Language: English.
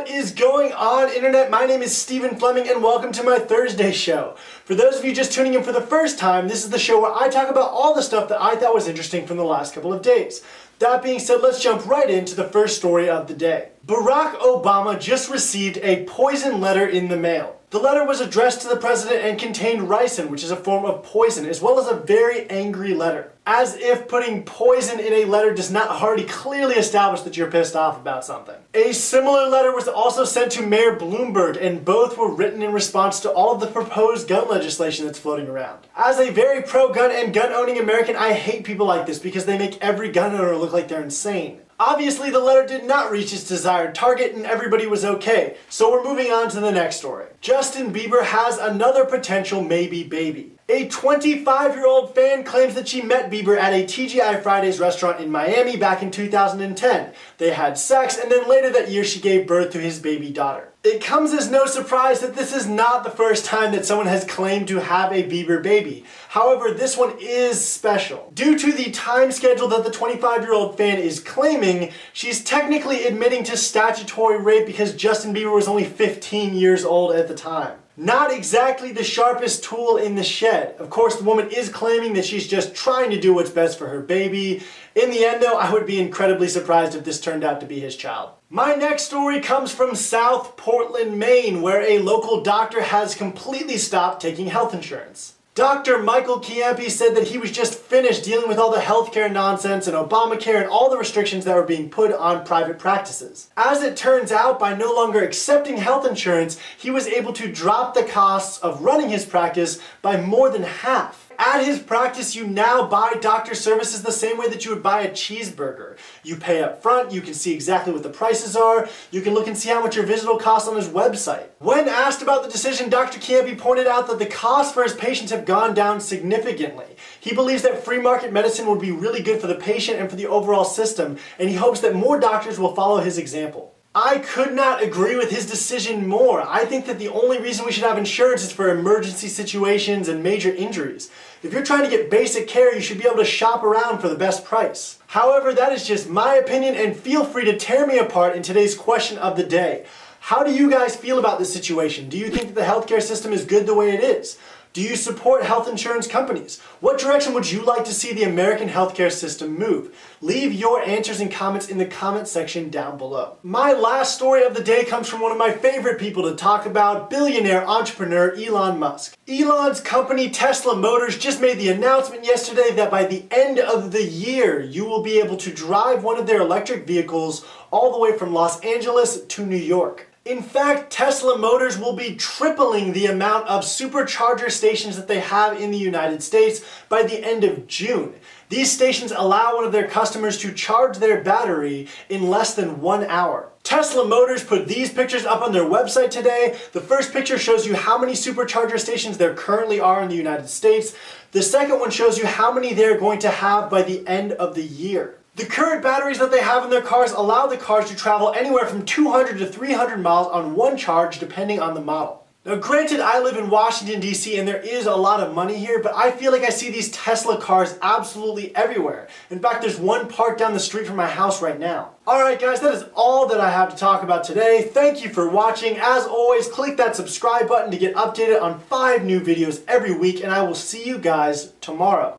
What is going on, Internet? My name is Stephen Fleming and welcome to my Thursday show. For those of you just tuning in for the first time, this is the show where I talk about all the stuff that I thought was interesting from the last couple of days. That being said, let's jump right into the first story of the day. Barack Obama just received a poison letter in the mail. The letter was addressed to the president and contained ricin, which is a form of poison, as well as a very angry letter. As if putting poison in a letter does not already clearly establish that you're pissed off about something. A similar letter was also sent to Mayor Bloomberg, and both were written in response to all of the proposed gun legislation that's floating around. As a very pro-gun and gun-owning American, I hate people like this because they make every gun owner look like they're insane. Obviously, the letter did not reach its desired target and everybody was okay, so we're moving on to the next story. Justin Bieber has another potential maybe baby. A 25-year-old fan claims that she met Bieber at a TGI Fridays restaurant in Miami back in 2010. They had sex, and then later that year she gave birth to his baby daughter. It comes as no surprise that this is not the first time that someone has claimed to have a Bieber baby. However, this one is special. Due to the time schedule that the 25-year-old fan is claiming, she's technically admitting to statutory rape because Justin Bieber was only 15 years old at the time. Not exactly the sharpest tool in the shed. Of course, the woman is claiming that she's just trying to do what's best for her baby. In the end, though, I would be incredibly surprised if this turned out to be his child. My next story comes from South Portland, Maine, where a local doctor has completely stopped taking health insurance. Dr. Michael Chiampi said that he was just finished dealing with all the healthcare nonsense and Obamacare and all the restrictions that were being put on private practices. As it turns out, by no longer accepting health insurance, he was able to drop the costs of running his practice by more than half. At his practice, you now buy doctor services the same way that you would buy a cheeseburger. You pay up front, you can see exactly what the prices are, you can look and see how much your visit will cost on his website. When asked about the decision, Dr. Chiampi pointed out that the costs for his patients have gone down significantly. He believes that free market medicine would be really good for the patient and for the overall system, and he hopes that more doctors will follow his example. I could not agree with his decision more. I think that the only reason we should have insurance is for emergency situations and major injuries. If you're trying to get basic care, you should be able to shop around for the best price. However, that is just my opinion, and feel free to tear me apart in today's question of the day. How do you guys feel about this situation? Do you think that the healthcare system is good the way it is? Do you support health insurance companies? What direction would you like to see the American healthcare system move? Leave your answers and comments in the comment section down below. My last story of the day comes from one of my favorite people to talk about, billionaire entrepreneur Elon Musk. Elon's company Tesla Motors just made the announcement yesterday that by the end of the year, you will be able to drive one of their electric vehicles all the way from Los Angeles to New York. In fact, Tesla Motors will be tripling the amount of supercharger stations that they have in the United States by the end of June. These stations allow one of their customers to charge their battery in less than 1 hour. Tesla Motors put these pictures up on their website today. The first picture shows you how many supercharger stations there currently are in the United States. The second one shows you how many they're going to have by the end of the year. The current batteries that they have in their cars allow the cars to travel anywhere from 200 to 300 miles on one charge depending on the model. Now granted, I live in Washington, D.C. and there is a lot of money here, but I feel like I see these Tesla cars absolutely everywhere. In fact, there's one parked down the street from my house right now. Alright guys, that is all that I have to talk about today. Thank you for watching. As always, click that subscribe button to get updated on 5 new videos every week, and I will see you guys tomorrow.